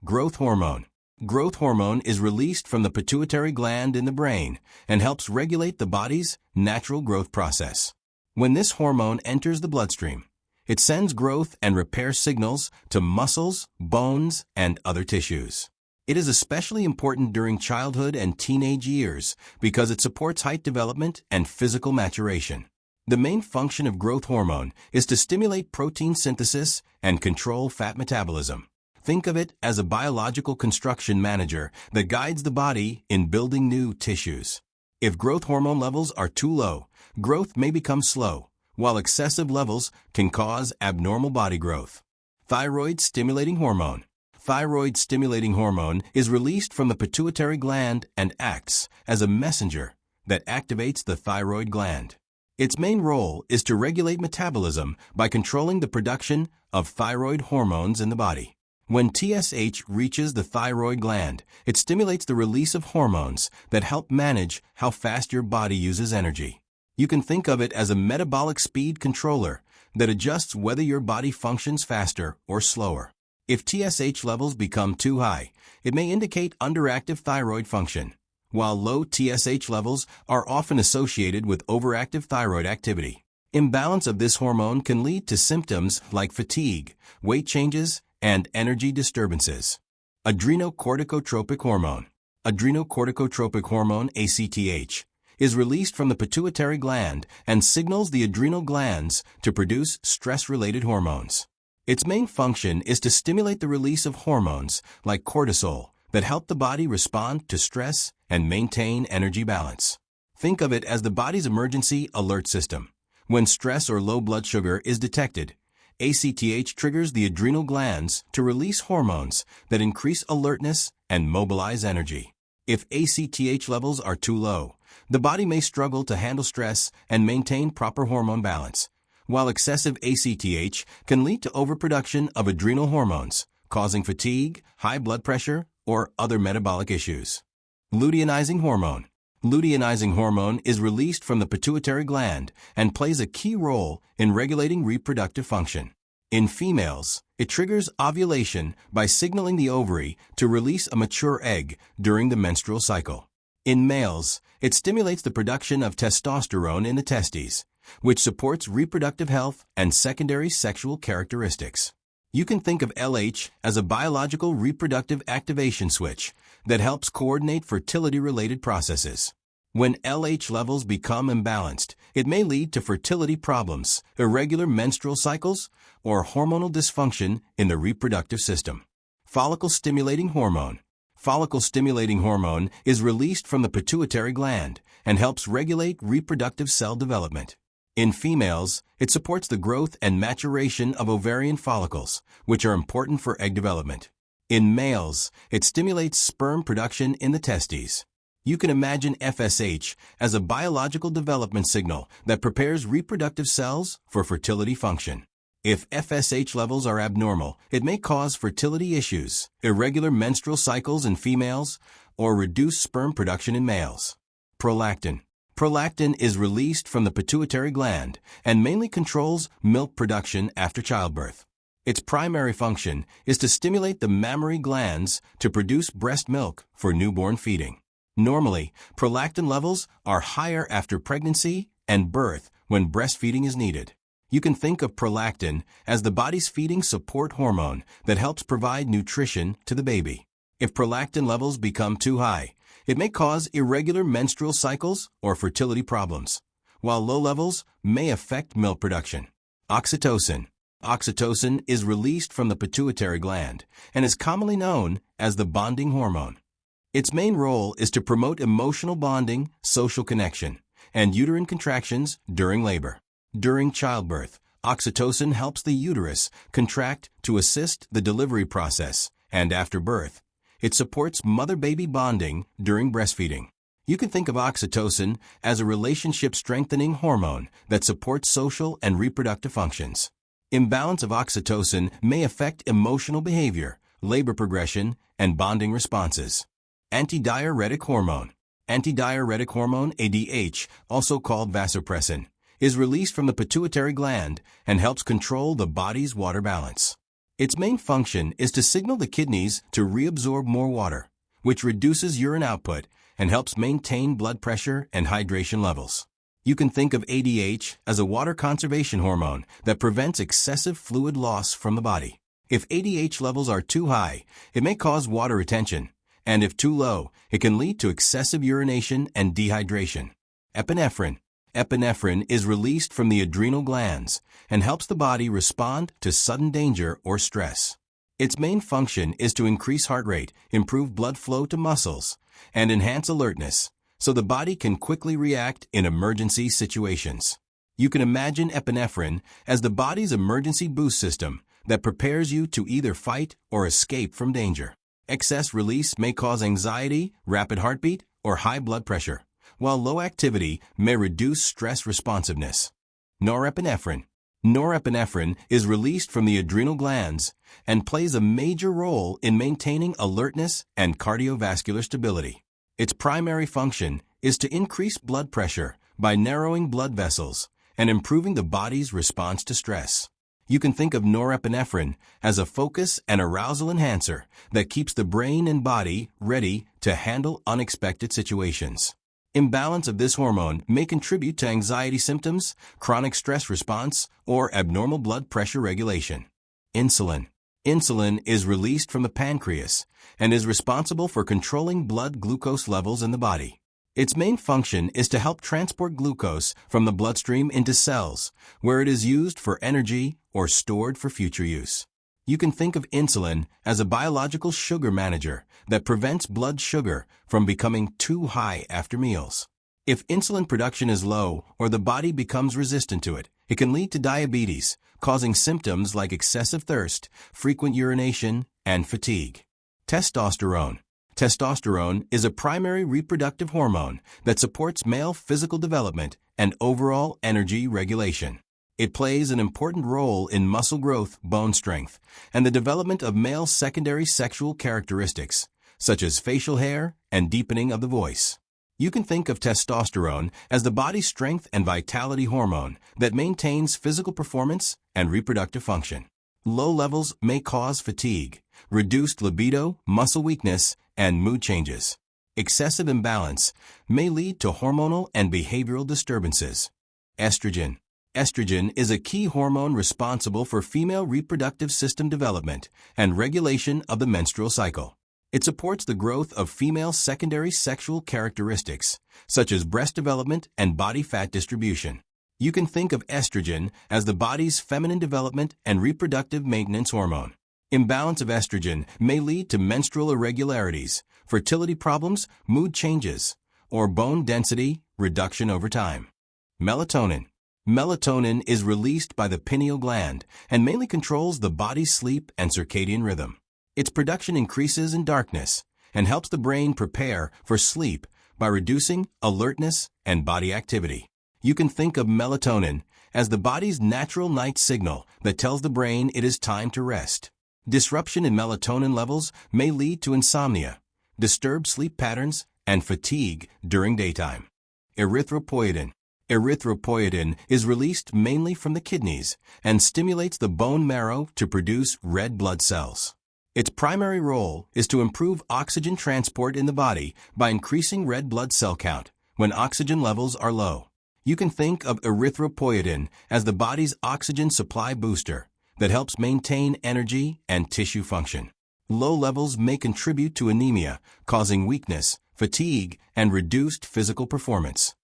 Growth hormone. Growth hormone is released from the pituitary gland in the brain and helps regulate the body's natural growth process. When this hormone enters the bloodstream, it sends growth and repair signals to muscles, bones, and other tissues. It is especially important during childhood and teenage years because it supports height development and physical maturation. The main function of growth hormone is to stimulate protein synthesis and control fat metabolism. Think of it as a biological construction manager that guides the body in building new tissues. If growth hormone levels are too low, growth may become slow, while excessive levels can cause abnormal body growth. Thyroid-stimulating hormone. Thyroid-stimulating hormone is released from the pituitary gland and acts as a messenger that activates the thyroid gland. Its main role is to regulate metabolism by controlling the production of thyroid hormones in the body. When TSH reaches the thyroid gland, it stimulates the release of hormones that help manage how fast your body uses energy. You can think of it as a metabolic speed controller that adjusts whether your body functions faster or slower. If TSH levels become too high, it may indicate underactive thyroid function, while low TSH levels are often associated with overactive thyroid activity. Imbalance of this hormone can lead to symptoms like fatigue, weight changes, and energy disturbances. Adrenocorticotropic hormone. Adrenocorticotropic hormone, ACTH, is released from the pituitary gland and signals the adrenal glands to produce stress-related hormones. Its main function is to stimulate the release of hormones like cortisol that help the body respond to stress and maintain energy balance. Think of it as the body's emergency alert system. When stress or low blood sugar is detected, ACTH triggers the adrenal glands to release hormones that increase alertness and mobilize energy. If ACTH levels are too low, the body may struggle to handle stress and maintain proper hormone balance, while excessive ACTH can lead to overproduction of adrenal hormones, causing fatigue, high blood pressure, or other metabolic issues. Luteinizing hormone. Luteinizing hormone is released from the pituitary gland and plays a key role in regulating reproductive function. In females, it triggers ovulation by signaling the ovary to release a mature egg during the menstrual cycle. In males, it stimulates the production of testosterone in the testes, which supports reproductive health and secondary sexual characteristics. You can think of LH as a biological reproductive activation switch that helps coordinate fertility-related processes. When LH levels become imbalanced, it may lead to fertility problems, irregular menstrual cycles, or hormonal dysfunction in the reproductive system. Follicle-stimulating hormone. Follicle-stimulating hormone is released from the pituitary gland and helps regulate reproductive cell development. In females, it supports the growth and maturation of ovarian follicles, which are important for egg development. In males, it stimulates sperm production in the testes. You can imagine FSH as a biological development signal that prepares reproductive cells for fertility function. If FSH levels are abnormal, it may cause fertility issues, irregular menstrual cycles in females, or reduced sperm production in males. Prolactin. Prolactin is released from the pituitary gland and mainly controls milk production after childbirth. Its primary function is to stimulate the mammary glands to produce breast milk for newborn feeding. Normally, prolactin levels are higher after pregnancy and birth when breastfeeding is needed. You can think of prolactin as the body's feeding support hormone that helps provide nutrition to the baby. If prolactin levels become too high, it may cause irregular menstrual cycles or fertility problems, while low levels may affect milk production. Oxytocin. Oxytocin is released from the pituitary gland and is commonly known as the bonding hormone. Its main role is to promote emotional bonding, social connection, and uterine contractions during labor. During childbirth, oxytocin helps the uterus contract to assist the delivery process, and after birth, it supports mother-baby bonding during breastfeeding. You can think of oxytocin as a relationship-strengthening hormone that supports social and reproductive functions. Imbalance of oxytocin may affect emotional behavior, labor progression, and bonding responses. Antidiuretic hormone. Antidiuretic hormone, ADH, also called vasopressin, is released from the pituitary gland and helps control the body's water balance. Its main function is to signal the kidneys to reabsorb more water, which reduces urine output and helps maintain blood pressure and hydration levels. You can think of ADH as a water conservation hormone that prevents excessive fluid loss from the body. If ADH levels are too high, it may cause water retention, and if too low, it can lead to excessive urination and dehydration. Epinephrine. Epinephrine is released from the adrenal glands and helps the body respond to sudden danger or stress. Its main function is to increase heart rate, improve blood flow to muscles, and enhance alertness, so the body can quickly react in emergency situations. You can imagine epinephrine as the body's emergency boost system that prepares you to either fight or escape from danger. Excess release may cause anxiety, rapid heartbeat, or high blood pressure, while low activity may reduce stress responsiveness. Norepinephrine. Norepinephrine is released from the adrenal glands and plays a major role in maintaining alertness and cardiovascular stability. Its primary function is to increase blood pressure by narrowing blood vessels and improving the body's response to stress. You can think of norepinephrine as a focus and arousal enhancer that keeps the brain and body ready to handle unexpected situations. Imbalance of this hormone may contribute to anxiety symptoms, chronic stress response, or abnormal blood pressure regulation. Insulin. Insulin is released from the pancreas and is responsible for controlling blood glucose levels in the body. Its main function is to help transport glucose from the bloodstream into cells, where it is used for energy or stored for future use. You can think of insulin as a biological sugar manager that prevents blood sugar from becoming too high after meals. If insulin production is low or the body becomes resistant to it, it can lead to diabetes, causing symptoms like excessive thirst, frequent urination, and fatigue. Testosterone. Testosterone is a primary reproductive hormone that supports male physical development and overall energy regulation. It plays an important role in muscle growth, bone strength, and the development of male secondary sexual characteristics, such as facial hair and deepening of the voice. You can think of testosterone as the body's strength and vitality hormone that maintains physical performance and reproductive function. Low levels may cause fatigue, reduced libido, muscle weakness, and mood changes. Excessive imbalance may lead to hormonal and behavioral disturbances. Estrogen. Estrogen is a key hormone responsible for female reproductive system development and regulation of the menstrual cycle. It supports the growth of female secondary sexual characteristics, such as breast development and body fat distribution. You can think of estrogen as the body's feminine development and reproductive maintenance hormone. Imbalance of estrogen may lead to menstrual irregularities, fertility problems, mood changes, or bone density reduction over time. Melatonin. Melatonin is released by the pineal gland and mainly controls the body's sleep and circadian rhythm. Its production increases in darkness and helps the brain prepare for sleep by reducing alertness and body activity. You can think of melatonin as the body's natural night signal that tells the brain it is time to rest. Disruption in melatonin levels may lead to insomnia, disturbed sleep patterns, and fatigue during daytime. Erythropoietin. Erythropoietin is released mainly from the kidneys and stimulates the bone marrow to produce red blood cells. Its primary role is to improve oxygen transport in the body by increasing red blood cell count when oxygen levels are low. You can think of erythropoietin as the body's oxygen supply booster that helps maintain energy and tissue function. Low levels may contribute to anemia, causing weakness, fatigue, and reduced physical performance.